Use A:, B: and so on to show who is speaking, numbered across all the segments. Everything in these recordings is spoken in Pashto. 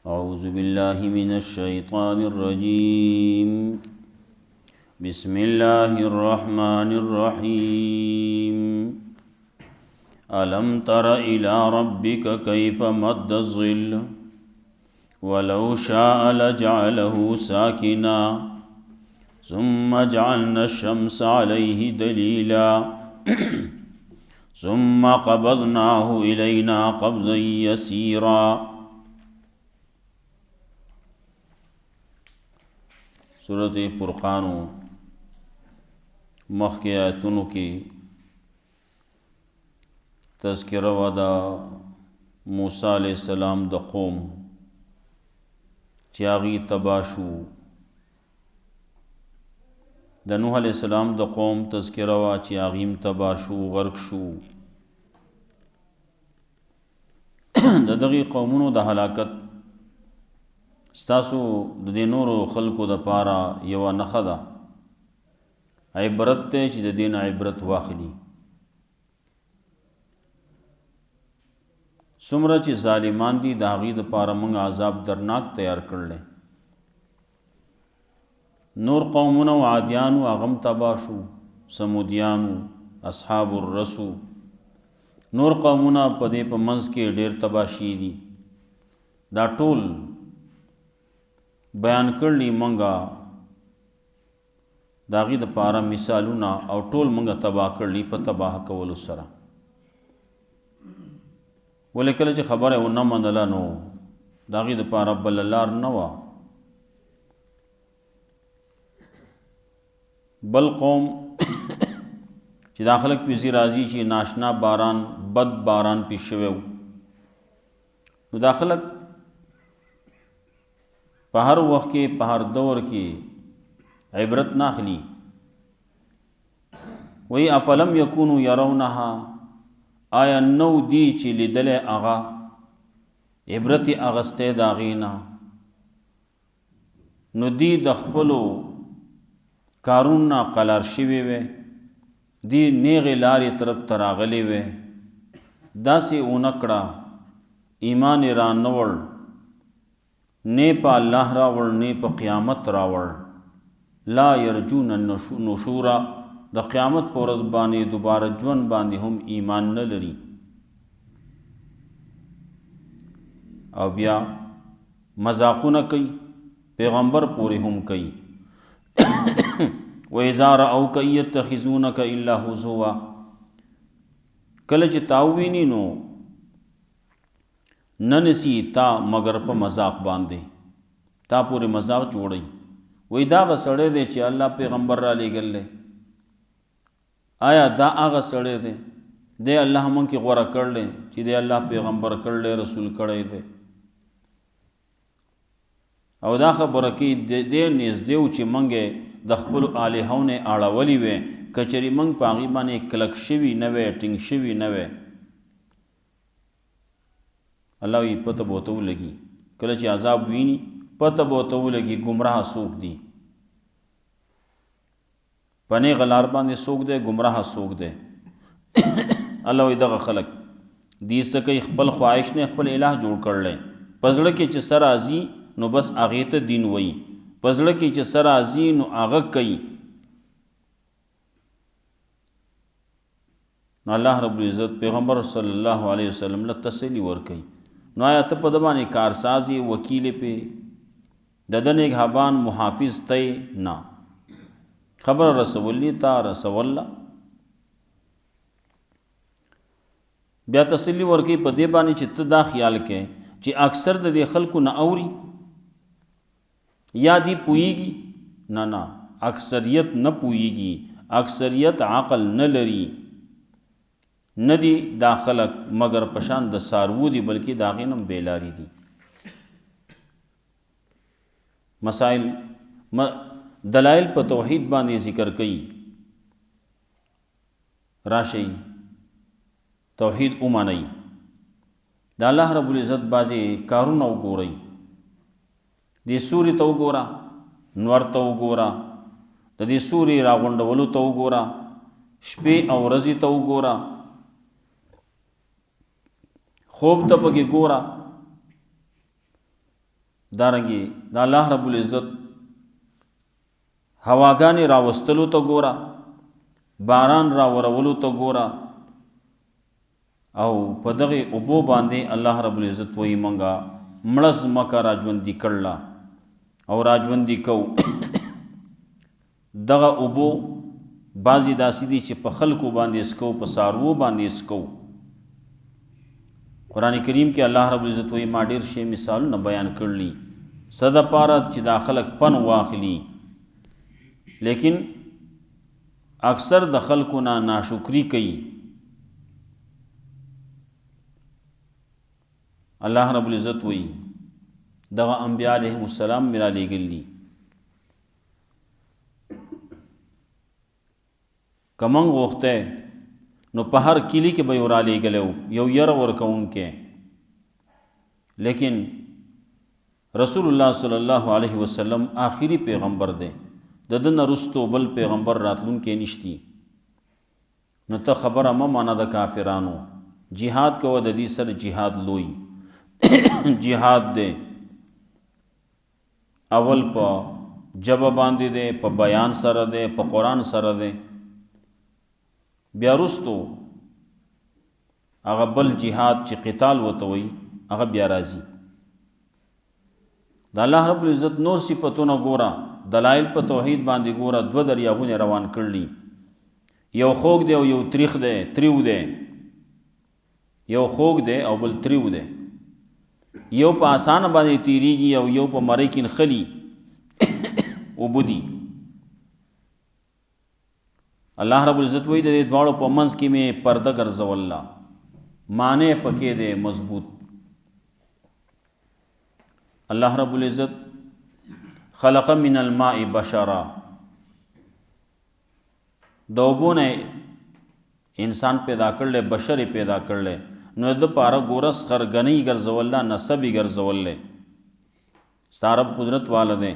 A: أعوذ بالله من الشيطان الرجيم بسم الله الرحمن الرحيم ألم تر إلى ربك كيف مد الظل ولو شاء لجعله ساكنا ثم جعلنا الشمس عليه دليلا ثم قبضناه إلينا قبضا يسيرا. سورۃ فرقان مخکې آیتونو کې تذکره و د موسی علیہ السلام د قوم چې هغوی تباه شو. د نوح علیہ السلام د قوم تذکره و چې هغوی هم تباه شو، غرق شو. د دغې قومونو د هلاکت ستاسو د دې نورو خلکو دپاره یوه نښه ده، عبرت دی چې د دې نه عبرت واخلي. څومره چې ظالمان دي د هغوی دپاره موږ عذاب درناک تیار کړلی. نور قومونه و عادیانو هغه هم تباه شو، سمودیانو، اصحاب الرسو، نور قومونه په دې په منځ کې ډېر تباه شوي دي. دا ټول بیان کړلی منګه د هغې دپاره مثالونه، او ټول منګه تباه کړلی په تباه کولو سره. ولې کله چې خبره ونه منله نو د هغې دپاره بله لار نه وه. بل قوم چې دا خلک پسې راځي چې ناشنا باران، بد باران پې شوی و، نو دا خلک په هر وخت کې په هر دور کې عبرت نه اخلي. وی افلم یکونو یرونها، آیا نو دی چې لیدلی هغه عبرت یې اخیستی د هغې نه، نو دی د خپلو کارونو نه قلار شوي وی، دی نیغې لارې طرف ته راغلی وی، داسې ونه کړه ایمان یې را نه وړ، نه په الله راوړ نه په قیامت راوړ. لا یرجون نشورا، د قیامت په ورځ باندې دوباره ژوند باندې هم ایمان نه لري. او بیا مذاقونه کوي، پیغمبر پورې هم کوي. وَإِذَا رَأَوْكَ يَتَّخِذُونَكَ إِلَّا هُزُوًا، کله چې تا وویني نو نه نسی تا مگر په مذاق باندې، تا پورې مذاق جوړی. وی دا هغه سړی دی چې الله پیغمبر را لیږلی، آیا دا هغه سړی دی؟ دی الله موږ کې غوره کړلی چې دی الله پیغمبر کړلی، رسول کړی دی. او دا خبره کې دی نږدې و چې موږ د خپلو الهو نه اړولی وی، که چېرې موږ په هغې باندې کلک شوي نه وی، ټینګ شوي نه وی. الله وی پته به ورته ولګي، کله چې عذاب ویني پته به ورته ولګي ګمراه څوک دي، په نیغه لار باندې څوک دی، ګمراه څوک دی. الله وی دغه خلک دي څه کوي، خپل خواهش نه خپل الہ جوړ کړلی. په زړه کې چې څه راځي نو بس هغې ته دین وایي، په زړه کې چې څه راځي نو هغه کوي. نو الله رب العزت پیغمبر صلی الله علیه وسلم له تسلی ورکوي. نو آیا ته په ده باندې کارساز یې، وکیل یې پې، د ده نګهبان محافظ ته یې؟ نه، خبره رسولی تا رسوله. بیا تسلی ورکوي په دې باندې چې ته دا خیال کې چې اکثر د دې خلکو نه اوري یا دی پوهیږي. نه نه، اکثریت نه پوهیږي، اکثریت عقل نه لري. نه دی دا خلک مگر پشان د سارو دي، بلکې د هغې نه هم بیلاري دي. مسائل دلائل په توحید باندې ذکر کوي. راشئ توحید ومنئ، د الله رب العزت بعضې کارونه وګورئ. دې سوري ته وګوره، نور ته وګوره، د دې سوري راغونډولو ته وګوره، شپې او ورځې ته وګوره، خوب ته پکې ګوره. دارنګي د الله رب العزت هواګانې راوستلو ته ګوره، باران راورولو ته ګوره، او په دغه اوبو باندې الله رب العزت وایي منګه مړه ځمکه راژوندي کړله او راژوندي کو. دغه اوبو بعضې داسې دي چې په خلکو باندې اسکو، په څاروو باندې اسکو. قرآن کریم کې الله رب العزت وایي ما ډېر شی مثالونه بیان کړلي څه دپاره چې دا خلک پن واخلي، لیکن اکثر د خلکو نه ناشکري کوي. الله رب العزت وایي دغه انبیاء علیهم السلام مې رالیږلي، که موږ غوښتی نو په هر کلي کې به یې رالیږلی یو یره ورکوونکی، لیکن رسول الله صلی الله علیه وسلم آخري پیغمبر دی، د ده نه وروستو بل پیغمبر راتلونکی نشتی. نو ته خبره مه مانه د کافرانو، جهاد کوه، د دې سره جهاد لوی جهاد دی. اول په جبه باندې دی، په بیان سره دی، په قرآن سره دی، بیا وروستو هغه بل جهاد چې قتال ورته وایي هغه بیا راځي. د الله رب العزت نور صفتونه ګوره، دلایل په توحید باندې ګوره، دوه دریابونه روان کړلي، یو خوږ دی او یو تریخ دی، تریو دی، یو خوږ دی او بل تریو دی، یو په آسانه باندې تیریږي او یو په مری کې نښلي اوبه دي. الله رب العزت وایي د دې دواړو په منځ کې مې پرده ګرځوله، معنی پکې دی مضبوط. الله رب العزت خلق من الماء بشرا، د اوبو نه انسان پیدا کړل، بشر پیدا کړل، نو د پاره ګورس خرګنۍ ګرځوله، نسب یې ګرځوله. ستا رب قدرت والا دی،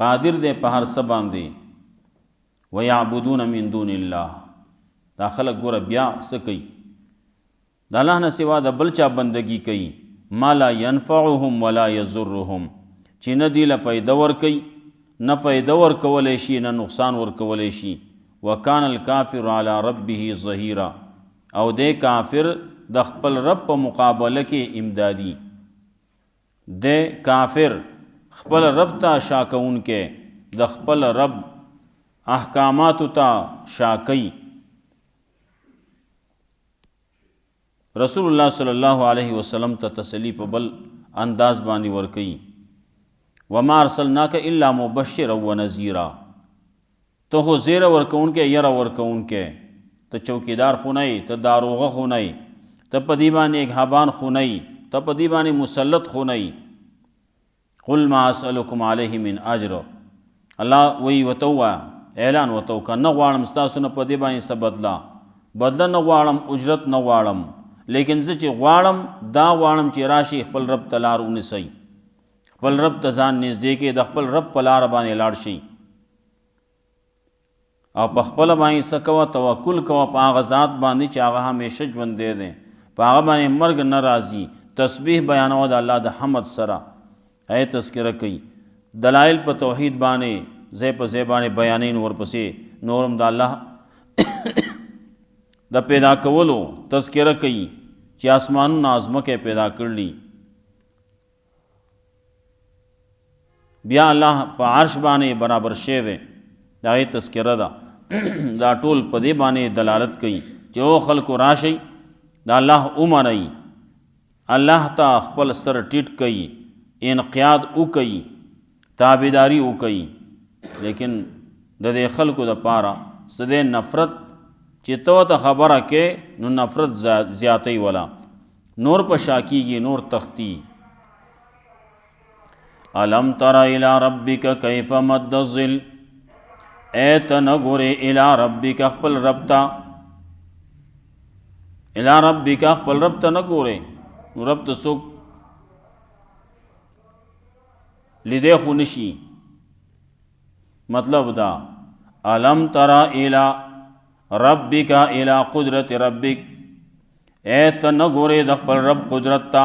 A: قادر دی په هر څه باندې. وَيَعْبُدُونَ مِن دُونِ اللَّهِ، دا خلق ګوره بیا څه کوي؟ د الله نه سوا د بل چا بندگی کوي. ما لا ينفعهم ولا يضرهم، چې نه دی له فایده ورکوي، نه فایده ورکولی شي، نه نقصان ورکولی شي. وَكَانَ الْكَافِرُ عَلَى رَبِّهِ ظَهِيرًا، او دی کافر د خپل رب په مقابله کې امدادي. دی کافر خپل رب ته شاکونکی، د خپل رب احکاماتو ته شاکی. رسول الله صلی الله علیه وسلم ته تسلی په بل انداز باندې ورکوي. وما ارسلناک الا مبشرا ونذیرا، ته خو زیره ورکوونکی، یره ورکوونکی، ته چوکیدار خو نه یې، ته داروغه خو نه یې، ته په دې باندې اګهابان خو نه یې، ته په دې باندې مسلط خو نه یې. قل ما اسألکم علیه من اجر، الله وی ورته ووایه، اعلان ورته وکړه، نه غواړم ستاسو نه په دې باندې څه بدله نه غواړم، اجرت نه غواړم، لیکن زه چې غواړم دا غواړم چې راشي خپل رب ته لار ونیسئ، خپل رب ته ځان نږدې کړئ، د خپل رب په لاره باندې لاړ شئ، او په خپله باندې څه کوه، توکل کوه په هغه ذات باندې چې هغه همیشه ژوندی دی، په هغه باندې مرګ نه راځي. تسبیح بیانوه د الله د حمد سره، ای تذکره کوي، دلایل په توحید باندې ځای په ځای باندې بیانین، ورپسې نورم د الله د پیدا کولو تذکره کوي چې آسمانونه ځمکه پیدا کړلي. بیا الله په عرش باندې برابر شوی دی، دا یې تذکره ده. دا ټول په دې باندې دلالت کوي چې او خلکو راشئ، دا الله ومنئ، الله ته خپل سر ټیټ کوي، انقیاد وکئ، تابعداري وکئ. لیکن د دې خلکو دپاره څه دی؟ نفرت، چې ته ته خبره کې نو نفرت زیاتی ولا، نور په شا کېږي، نور تختی. الم تر الی ربک کیف مد الظل، اے ته نه ګورې الی ربک خپل رب ته، الی ربک خپل رب ته نه ګورې، نو رب ته څوک لیدی خو نشي. مطلب دا الم تر الی ربک الی قدرت ربک، اے ته نه ګورې د خپل رب قدرت ته،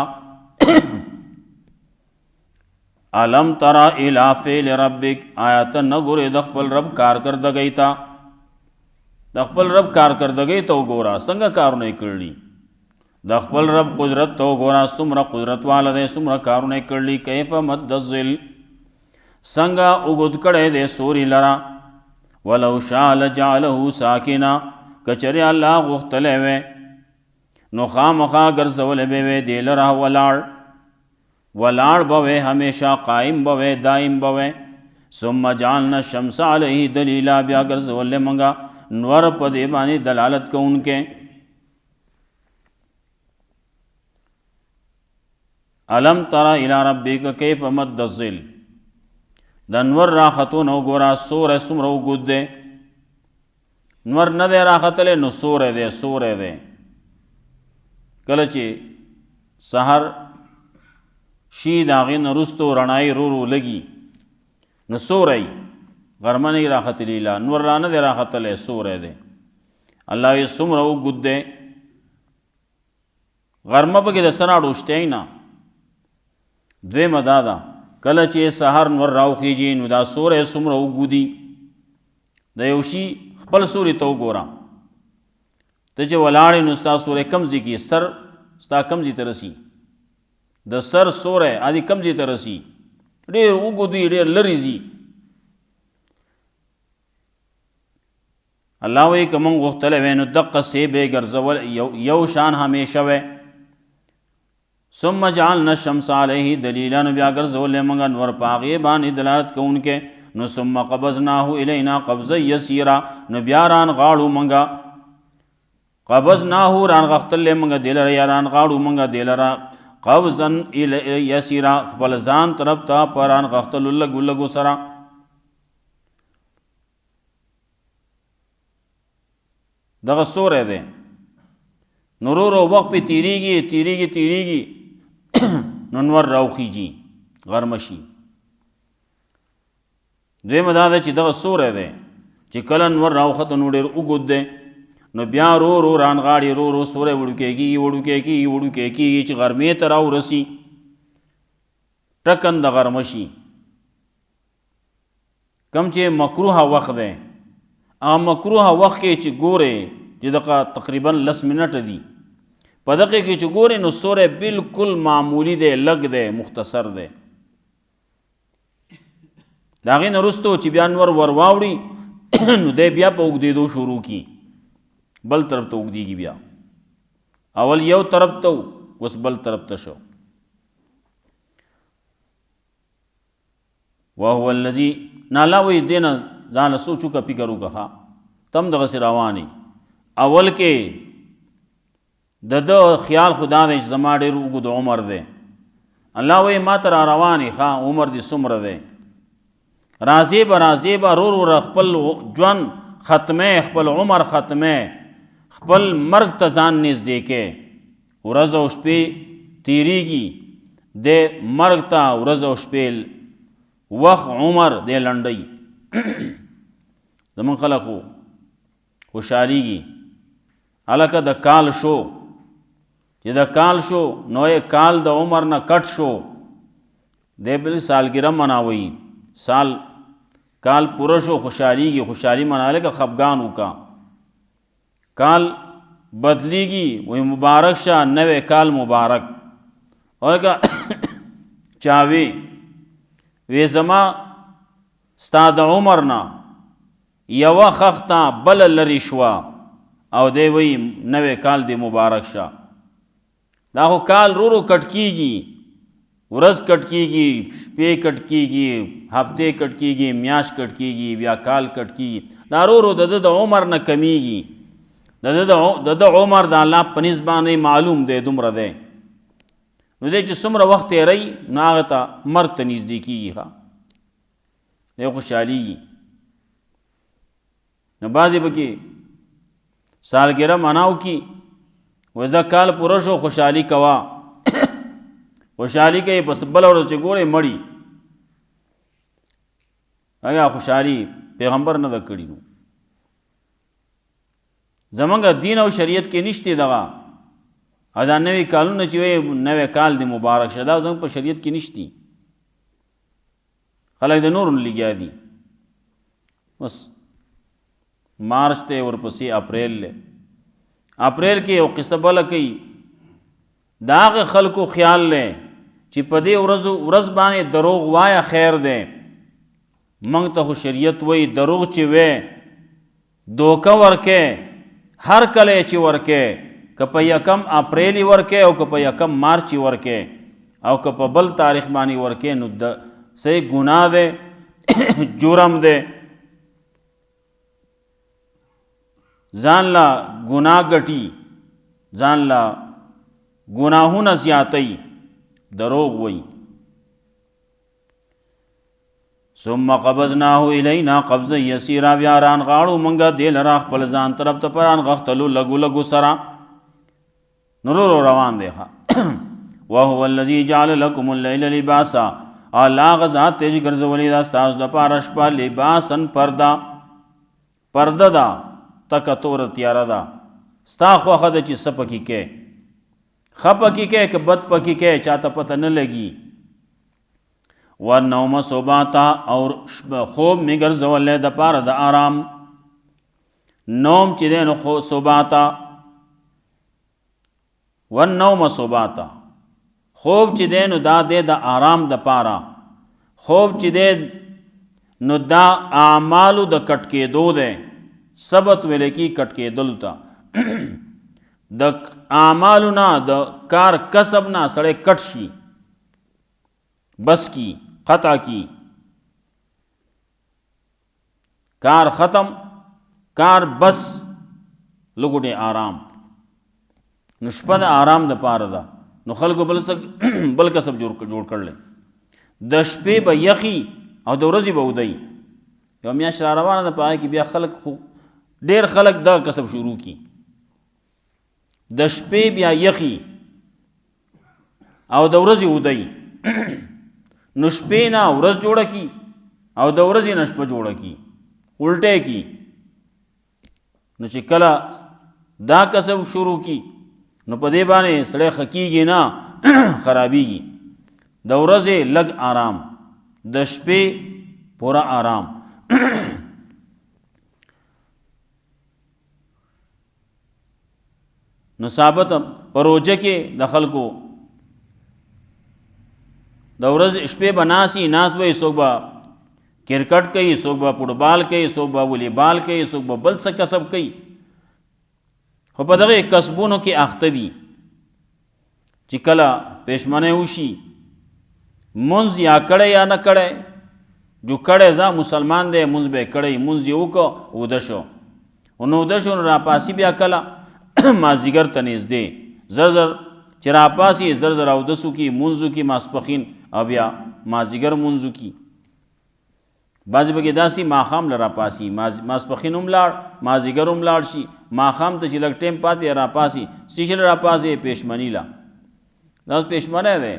A: علم ترى الی فعل ربک، آیا ته نه ګورې د خپل رب کارکردګۍ ته، د خپل رب کارکردګۍ ته وګوره څنګه کارونه یې کړلي، د خپل رب قدرت ته وګوره څومره قدرت والا دی، څومره کارونه یې کړلي. کیف مد الظل، څنګه اوږد کړی دی سوري لره، ولو شاء لجعله ساکنا، کچرې الله غوښتلی وی نو خامخا ګرځولی به وی دې لره ولاړ، ولاړ به وی همیشه، قائم به وی، دائم به وی. ثم جعلنا الشمس علیه دلیلا، بیا ګرځولی موږ نور په دې باندې دلالت کوونکی. علم تر الی ربک کیف مد الظل، د نور راختون وګوره سوری څومره اوږد دی، نور نه دی راختلی نو سوری دی، سوری دی. کله چې سحر شي د هغې نه وروستو رڼایي رو رو لګي نو سوری، غرمه نه راختلی، لا نور را نه دی راختلی، سوری دی. الله وایي څومره اوږد دی، غرمه پکې د سره اړوشتی نه. دویمه دا ده کله چې سحر نور راوخیږي نو دا سوری څومره اوږد دي. د یو شي خپل سوري ته وګوره، ته چې ولاړې نو ستا سوری کم ځای کې، سر ستا کم ځای ته رسي، د سر سوری ادي کم ځای ته رسي، ډېر اوږد وي، ډېر لرې ځي. الله وایي که موږ غوښتلی وی نو دقسې به یې ګرځول، یو شان همیشه وی. ثم جعلنا الشمس علیه دلیلا، نو بیا ګرځولی موږ نور په هغې باندې دلالت کوونکی. نو ثم قبضناه الینا قبضا یسیرا، نو بیا رانغاړو موږ، قبضناه رانغښتلی موږ دې لره، یا رانغاړو موږ دې لره قبضا یسیرا، خپل ځان طرف ته په رانغښتلو لږو لږو سره. دغه سوری دی نو ورو ورو وخت پې تېرېږي تېرېږي تېرېږي نو نور راوخیږي، غرمه شي. دویمه دا ده چې دغه سوری دی چې کله نور راوخته نو ډېر اوږد دی، نو بیا رو رو رانغاړي، رو رو سوری وړوکی کېږي وړوکی کېږي وړوکی کېږي چې غرمې ته راورسي، ټکن د غرمه شي. کم چې مکروه وخت دی، هغه مکروه وخت کې چې ګورې چې دغه تقریبا 10 منټه دي، په دغه کې چې ګورې نو سوری بالکل معمولی دی، لږ دی، مختصر دی. د هغې نه وروستو چې بیا نور ور واوړي نو دی بیا په اوږدېدو شروع کي، بل طرف ته اوږدېږي، بیا اول یو طرف ته اوس بل طرف ته شو. وهو الذي، نه الله وایي دې نه ځانله سوچ وکړه، فکر وکړه، تم دغسې روانې. اول کې د ده خیال خو دا دی چې زما ډېر اوږد عمر دی، الله وایي ما ته را روانې، ښه عمر دې څومره دی، راځې به راځې به رو رو خپل ژوند ختمې، خپل عمر ختمې، خپل مرګ ته ځان نږدې کې. ورځ او شپې تېرېږي، د مرګ ته ورځ او شپې وخت عمر دی لنډوي. زمونږ خلک خو خوشحالېږي، هلکه د کال شو، چې د کال شو نو یې کال د عمر نه کټ شو، دی بل سالګره مناوي، سال کال پوره شو خوشحالېږي، خوشحالي مناله که خفګان وکړه. کال بدلیږي وایي مبارک شه، نوی کال مبارک. او که چاوي وی زما ستا د عمر نه یوه خښته بله لرې شوه، او دی وایي نوی کال دی مبارک شه. دا خو کال رو رو کټ کېږي، ورځ کټ کېږي، شپې کټ کېږي، هفتې کټ کېږي، میاشت کټ کېږي، بیا کال کټ کېږي. دا رو رو د ده د عمر نه کمیږي، د ده عمر د الله په نسبت باندې معلوم دی، دومره دی. نو دی چې څومره وخت تېروي نو هغه ته مرګ ته نږدې کېږي، ښه دی خوشحالېږي. نو بعضې پکې سالګره مناو کي، وایي دا کال پوره شو خوشحالي کوه، خوشحالي کوي، پس بله ورځ چې ګورې مړي. هغه خوشحالي پیغمبر نه ده کړي. نو زمونږ دین او شریعت کې نشته دغه دا نوی کالونه چې وایي نوی کال دی مبارک شه، دا زمونږ په شریعت کې نشتی. خلک د نور لګیا دي. بس مارچ ته ورپسې اپریل له اپریل کې یو قصه بله کوي د هغه خلکو خیال لې چې په دې ورځ باندې دروغ وایا خیر دی. موږ ته خو شریعت وایي دروغ چې وې دوکه ورکې هر کله چې ورکې که په 1 اپریل ورکې او که په 1 مارچ ورکې او که په بل تاریخ باندې ورکې نو د صحیح ګناه دی جرم دی. ځان لا ګناه ګټي ځان لا ګناهونه زیاتوي دروغ وایي. ثم قبضناه الینا قبضا یسیرا بیا رانغاړو منګه دې لره خپل ځان طرف ته پران غختلو لګو لګو سره نور روان دی. وهو الذي جعل لكم الليل لباسا الله غزا تیج ګرځولې دا ستاسو د پاره شپه لباسن پرده دا تک تور تیاره ده ستا خوښه ده چې څه پکې کې ښه پکې کې که بد پکې کې چاته پته نه لګي. والنوم سباتا اور خوب می ګرځولې د پاره د آرام. نوم چې دی نو سباتا والنوم سباتا خوب چې دی نو دا دی د آرام د پاره. خوب چې دی نو دا اعمالو د کټ کېدو دی. ثبت ویل کی کټ کېدلو ته د اعمالو نه د کار کسب نه سړی کټ شي بس کی قطع کی کار ختم کار بس لګوټه آرام. نو شپه د آرام د پاره ده نو خلکو بل کسب جوړ کړل. د شپې به یخي او د ورځې به ودی. یو میاشت را روانه ده پای کې بیا خلک ډیر خلک دا کسب شروع کی. د شپې بیا یخي او د ورځې ودی. نو شپې نه ورځ جوړه کی او د ورځې نه شپه جوړه کی الټه کی. نو چې کله دا کسب شروع کی نو په دې باندې سړی خکیږي نه خرابېږي. د ورځې لږ آرام د شپې پورا آرام. نو ثابت په روزه کې د خلکو د ورځ شپې به ناس به څوک به کرکټ کوي څوک به فوټبال کوي څوک به والیبال کوي څوک به بل څه کسب کوي. خو په دغه کسبونو کې اخته دي چې کله پېشمنۍ وشي منځ یا کړی یا نه کړی جو کړی ځا مسلمان دی منځ به کړی منځ یې وکړه اوده شو نو اوده شو نو راپاسي بیا کله مازدیګر ته نږدې زر چې راپاسي زر اودسو کې منځو کې ماسپخین او بیا مازدیګر منځو کې بعضې پکې داسې ماښام له راپاسي ماسپخین هم لاړ مازدیګر هم لاړ شي ماښام ته چې لږ ټیم پاتې راپاسي څه شي راپاسي پېشمني له دا اوس پېشمنی دی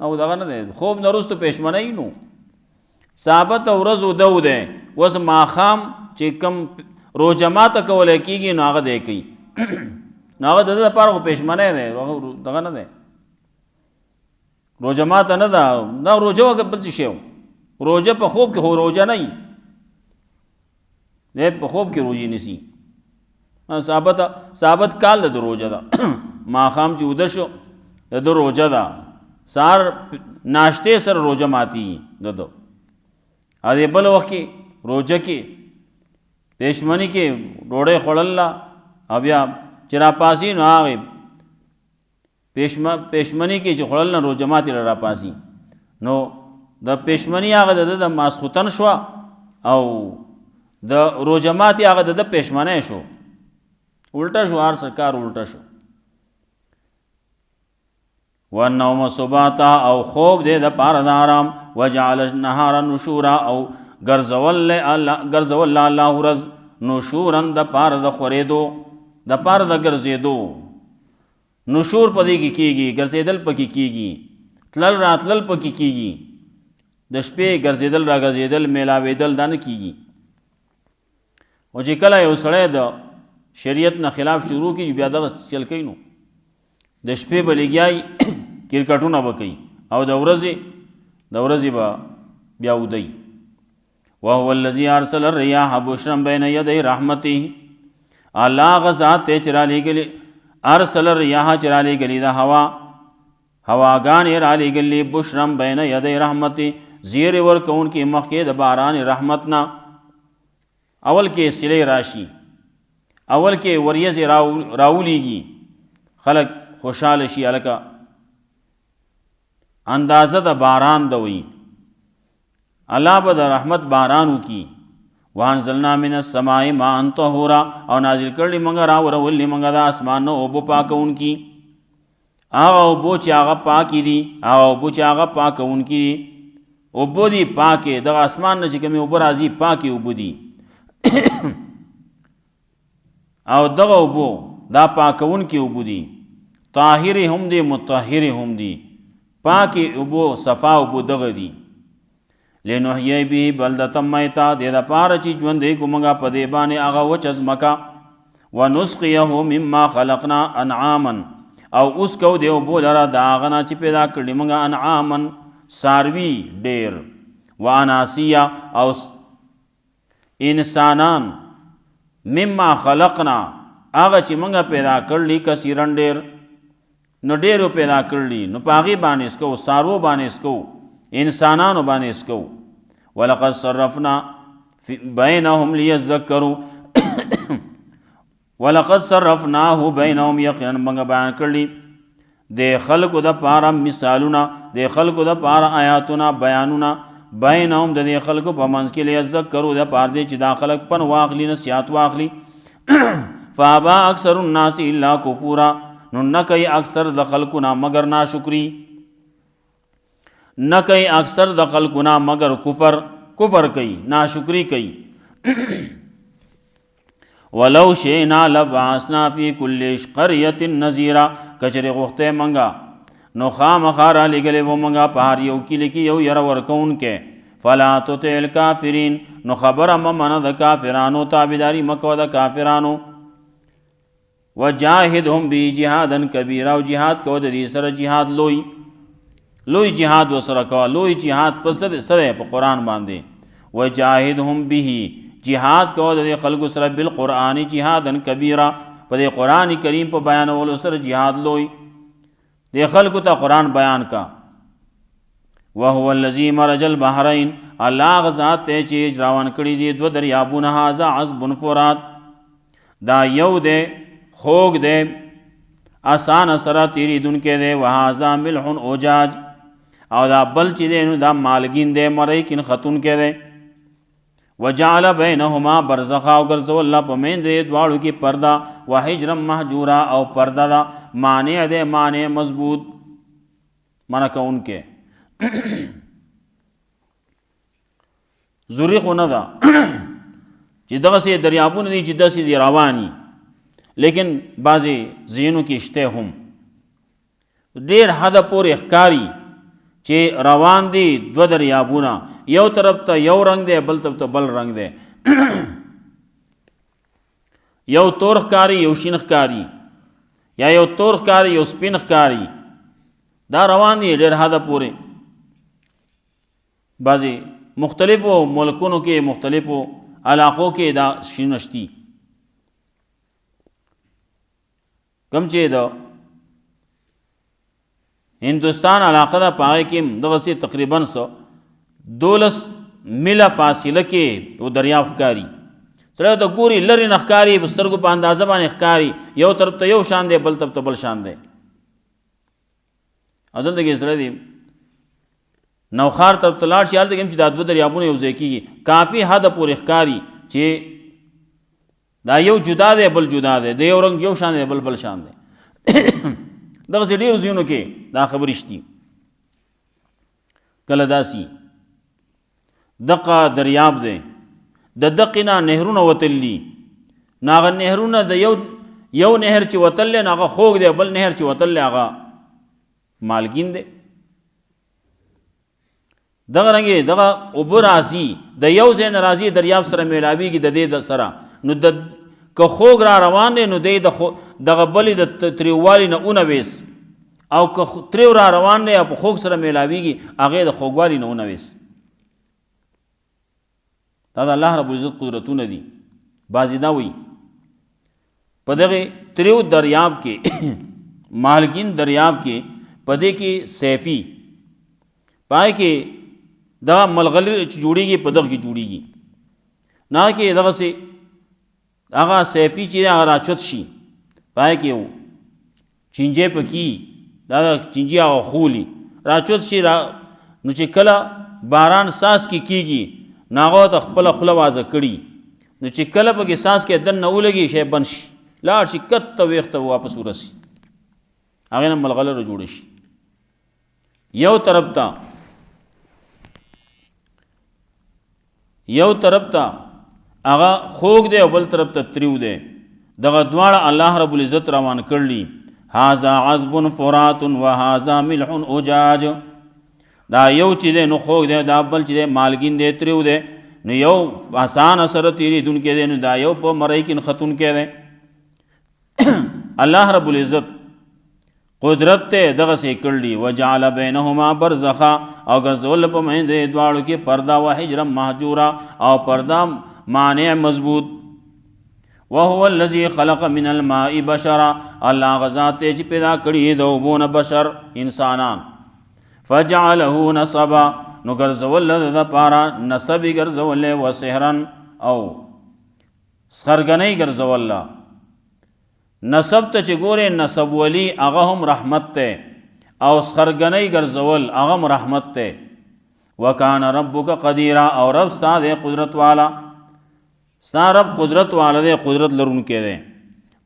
A: او دغه نه دی خوب نه وروسته پېشمنی نو ثابت ورځ اوده دی. اوس ماښام چې کوم روژه ماته کولی کېږي نو هغه دی کوي نو هغه د ده لپاره خو پېشمنی دی دغه نه دی روژه ماته نه ده دا روژه وکړه بل څه شی روژه په خوب کې خو روژه نه وي دی په خوب کې روژې نیسي ثابت کال د روژه ده ماښام چې اوده شو د ده روژه ده سهار ناشتې سره روژه ماتي د ده ادې بل وخت کې روژه کې پېشمني کې ډوډۍ خوړل او بیا چې راپاسي نو هغې پېشمني کې چې خوړل نه روژه ماتې راپاسي نو د پېشمني هغه د ده د ماسخوتن شوه او د روژه ماتې هغه د ده پېشمنی شو الټه شو هر څه کار الټه شو. والنوم سباتا او خوب دې د پاره د آرام وجعل النهار نشورا او ګرځول الله ورځ نشورا د پاره د خورېدو د پاره د ګرځېدو. نشور په دې کې کېږي ګرځېدل پکې کېږي تلل راتلل پکې کېږي د شپې ګرځېدل را ګرځېدل میلاوېدل دا نه کېږي. او چې کله یو سړی د شریعت نه خلاف شروع کړي بیا دغه چل کوي نو د شپې به لګیایي کرکټونه به کوي او د ورځې به بیا ودی وهو الذي ارسل الرياح بشرا بين يدي رحمته الله غزات چرا لګلی ارسل الرياح چرا لګلی دا هواګان را لګلی بشرا بين يدي رحمته زیر ورکون کی مخکې د باران رحمتنا اول کې سلی راشي اول کې وریځ راولیږي خلق خوشاله شي الکا اندازه د باران دوی الله به د رحمت بارانو کی وانزلنا من السماء ماء طهورا او نازل کړي مونږه راورولې مونږه د اسمان نو اوبو پاکون کی هغه اوبو چې هغه پاکي دي هغه اوبو چې هغه پاکون کی اوبو دي پاکي د اسمان نه چې کومه اوبو راځي پاکي اوبو دي او دغه اوبو دا پاکون کی اوبو دي طاهر هم دي مطهر هم دي پاکي اوبو صفا اوبو دغه دي لنحیی به بلدة میتا دې د پاره چې ژوندې کومګه په دې باندې هغه وچ ازمکا ونسقيه مما خلقنا انعاما او اوس کو دیو بولره دا غنا چې پیدا کړی موږ انعاما ساروی ډیر واناسیا او انسانان مما خلقنا هغه چې موږ پیدا کړلی کثیرن ډیر نو ډیرو پیدا کړلی نو پاغي باندې اسکو سارو باندې اسکو انسانانو باندې اسکو ولقد صرفنا بينهم ليذكروا ولقد صرفناه بينهم یقینا موږ بیان کړلی د خلقو د پاره مثالونه د خلقو د پاره آیاتونه بیانونه بینهم د خلقو په منځ کې ليذكروا د پاره دې چې دا خلق پن واخلی نصیحت واخلی فابا اکثر الناس الا کفورا نو نکي اکثر د خلقنا مگر ناشکری نکي اکثر د خلقنا مگر کفر کوي ناشکری کوي ولو شئنا لبعثنا في كل قرية نذيرا کچره غخته منګه نو خامخاره لګلې و منګه پار یو کلی کې یو ير ورکون کې فلا تطع الكافرين نو خبر ممن د کافرانو تابعداري مکو د کافرانو وجاهدهم بجهادا كبيرا او جهاد کو د دې سره جهاد لوی جهاد وسره کو لوی جهاد په سره په قران باندې وجاهدهم به جهاد کو د خلق سره بالقران جهادا كبيرا په قران کریم په بیانولو سره جهاد لوی د خلق ته قران بیان کا وهو الذي مرج البحرين الله غزاد ته چې روان کړي دي دو دریابونه هاذا عذب فرات دا یو ده خوګ ده آسان سره تیری دن کې ده وهذا ملح اوجاج او دا بل چې ده نو دا مالګین ده مړی کین خاتون کې ده وجعل بينهما برزخا او ګرځول الله په مین دې دواړو کې پردا وحجر محجورا او پردا دا معنی ده معنی مضبوط معنی کون کې زوري خو نه ده چې دغه سي دریابونه دي چې داسې دي رواني لیکن بعضی زینو کې شته هم ډیر حد پورې ښکاری چې روان دي دو دریابونه یو طرف ته یو رنگ دی بل طرف ته بل رنگ دی یو تور ښکاری یو شین ښکاری یا یو تور ښکاری یو سپین ښکاری دا روان دي ډیر حد پورې بعضی مختلفو ملکونو کې مختلفو علاقو کې دا شینشتي کم چې دا هندوستان علاقه دا پای کې دغه سي تقریبا 12 میله فاصله کې و دریاب ښکاری سره ته ګوري لری نخکاری بسترګو په اندازه باندې ښکاری یو طرف ته یو شان دی بل طرف ته بل شان دی اذن دغه سره دی نوخار طرف ته لاړ شي حالت کې چې د دو دریابونو یو ځای کېږي کافی حد پورې ښکاری چې دا یو جدا دی بل جدا دی د یو رنگ یو شان دی بل شان دی دغه سي ډیر زینو کې دا خبرې شتي کله داسي دغه دریاب دی د دقینا نهرونه وتلی ناغه نهرونه د یو نهر چې وتل ناغه خوګ دی بل نهر چې وتل هغه مالګین دی دغه رنګي دغه اوبراسي د یو ځین راځي دریاب سره میلاویږي د دې د سره نو د که خوګ را روان دی نو دغه بلې د تریوالي نه اونویس او که تریو را روان دی په خوګ سره میلاویږي هغه د خوګوالي نه اونویس دا د الله رب العزت قدرتونه دي. بعضې دا وایي په دغې تریو دریاب کې مالګین دریاب کې په دې کې سیفي پای کې دغه ملغلرې چې جوړېږي په دغه کې جوړېږي نه کې دغسې هغه سیفي چې هغه راچوت شي پای کې چینجې پکې دا د چینجې هغه خولي راچوت شي نو چې کله باران ساس کې کېږي نو هغه ته خپله خوله وازه کړي نو چې کله پکې ساس کې دننه ولګي شی بند شي لاړ شي کته ویښته واپس ورسي هغې نه ملغلره جوړه شي. یو طرف ته هغه خوږ دی او بل طرف ته تریو دی. دغه دواړه الله رب العزت روان کړلی. هذا عذب فرات و هذا ملح اجاج. دا یو چې دی نو خوږ دی، دا بل چې دی مالګین دی تریو دی. نو یو آسان سره تیریدونکی دی، نو دا یو په مرۍ کې نښتونکی دی. الله رب العزت قدرت ته دغسې کړلی. وجعل بینهما برزخا او ګرځول په منځ د دواړو کې پرده و حجرا مهجورا او پرده مانع مضبوط. وهو الذي خلق من الماء بشرا الله غذات چې پیدا کړي د اوبو نه بشر انسانان. فجعله نصبا نو ګرځول د پاره نسب ګرځول و سحرن او سخرګنۍ ګرځول. نسب ته چې ګورې نسب ولی هغه هم رحمت ته او سخرګنۍ ګرځول هغه هم رحمت ته. وکان ربک قدیرا او رب ستا دی قدرت والا، ستا رب قدرت والا دی، قدرت لرونکی دی.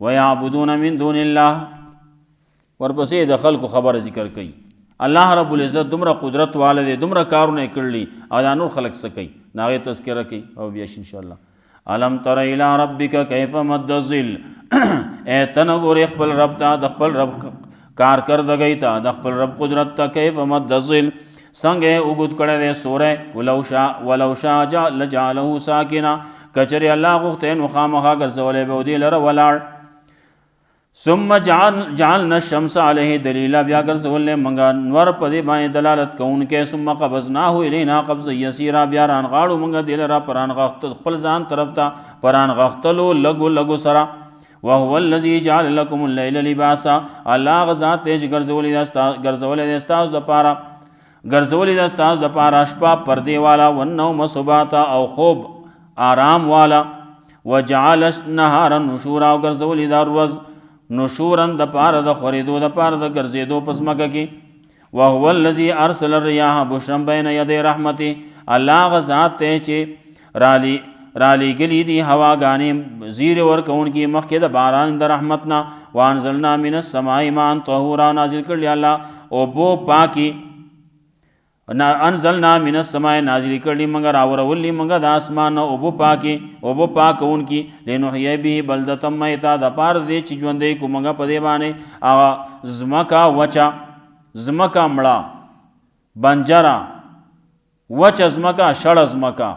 A: ویعبدون من دون الله ورپسې د خلکو خبر ذکر کوي. الله رب العزت دومره قدرت والا دی، دومره کارونه کړلی او دا نور خلک څه کوي د هغې تذکره کوي او بیا شي انشاءالله. الم تر الی ربک کیف مد الظل اے تنه ګورې خپل رب ته، د خپل رب کارکردګۍ ته، د خپل رب قدرت ته. کیف مد الظل څنګه اوږد کړی دی سوری. ولو شاء لجعله ساکنا کچرې الله غوښتی نو خامخا ګرځولی به دې لره ولاړ. ثم جعلنا الشمس علیه دلیلا بیا ګرځولی موږ نور په دې باندې دلالت کوونکی. ثم قبضناه الینا قبضا یسیرا بیا رانغاړو موږ دې لره په رانغښتو خپل ځان طرف ته په رانغښتلو لږو لږو سره. وهو الذي جعل لكم الليل لباسا الله غذات چې ګرځولی دی ستاسو دپاره ګرځولی دی ستاسو دپاره شپه پردې والا والنوم سباتا او خوب آرام والا. وجعل النهار نشورا او ګرځولی دا ورځ نشورن دپاره د خورېدو دپاره د ګرځېدو په ځمکه کې. وهو الذي ارسل الرياح بشرا بين يدي رحمته الله غذات دی چې رالیږلي دي هواګانې زیرې ورکوونکي مخکې د باران د رحمت نه. وانزلنا من السماء ماء طهورا نازل کړي الله اوبو پاکي. انزلنا من السماء نازل کړي مګر راورولي مګر د اسمان نه اوبو پاکي اوبو پاکونکي. لنحيي به بلدة میتا د پاره دې چې ژوندی کو مګر په دې باندې هغه ځمکه وچه، ځمکه مړه بنجره وچه ځمکه شړه ځمکه.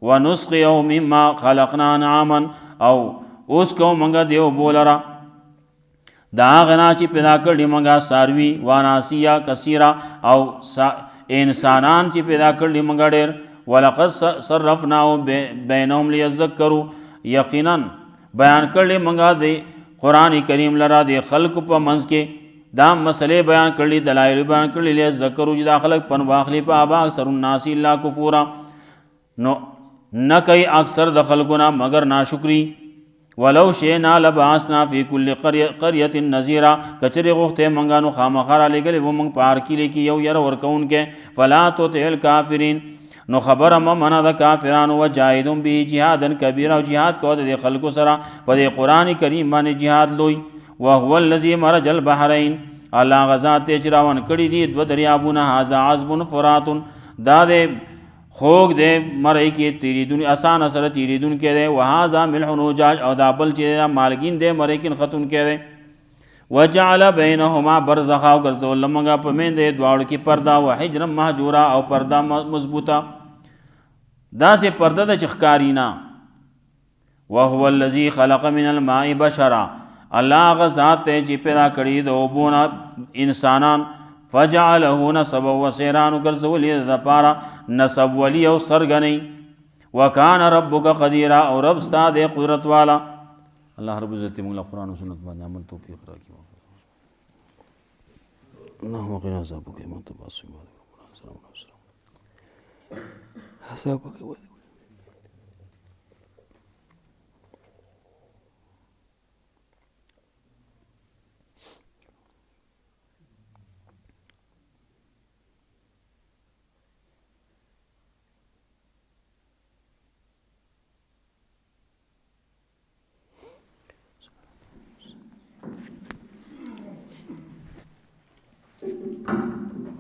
A: ونسقيه مما خلقنا نعما او اوس کو منګه دیو بولرا دا غنا چې پیدا کړی منګه ساروی واناسیا کثیره او انسانان چې پیدا کړی منګه ډېر. ولقد صرفناه بینهم لیذکروا یقینا بیان کړی منګه دی قرآن کریم لرا دی خلق په منځ کې دا مسئلے بیان کړلی دلایل بیان کړلی لیذکروا چې دا خلق پن واخلی په ابا اکثر الناس الا کفورا نو نه کوي اکثر د خلقونه مگر ناشکری. ولو شئنا لبعثنا فی کل قریة نذیرا کچرې غوښتې منګه نو خامخا رالیږلی به موږ په هر کلي کې یو یره ورکوونکی. فلا تطع الکافرین نو خبره مه منه د کافرانو. وجاهدهم به جهادا کبیرا او جهاد کوه د دې خلکو سره په دې قرآن کریم باندې جهاد لوی. وهو الذي مرج البحرین الله غذات چې راون کړي دي دوه دریابونه. هذا عذب فرات دا د خوږ دی مرۍ کې تیریدون اسان سره تیریدونکی دی. وهذا ملح اجاج او دا بل چې مالګین دی مرۍ کې نښتونکی دی. وجعل بینهما برزخا او ګرځول موږ په منځ د دواړو کې پرده و حجرا مهجورا او پرده مضبوطه داسې پرده ده چې ښکاري نه. وهو الذي خلق من الماء بشرا الله هغه ذات دی چې پیدا کړي د اوبو نه انسانان. فجعله نسبا و سیران ګرځولي د پاره نسب ولی او سرګنۍ. وکان ربک قدیرا او رب ستا دے قدرت والا. اللہ رب عزت موږ له قرآن و سنت باندې عمل توفیق راکړي. اللهم قنا عذابك وانت باص عذابك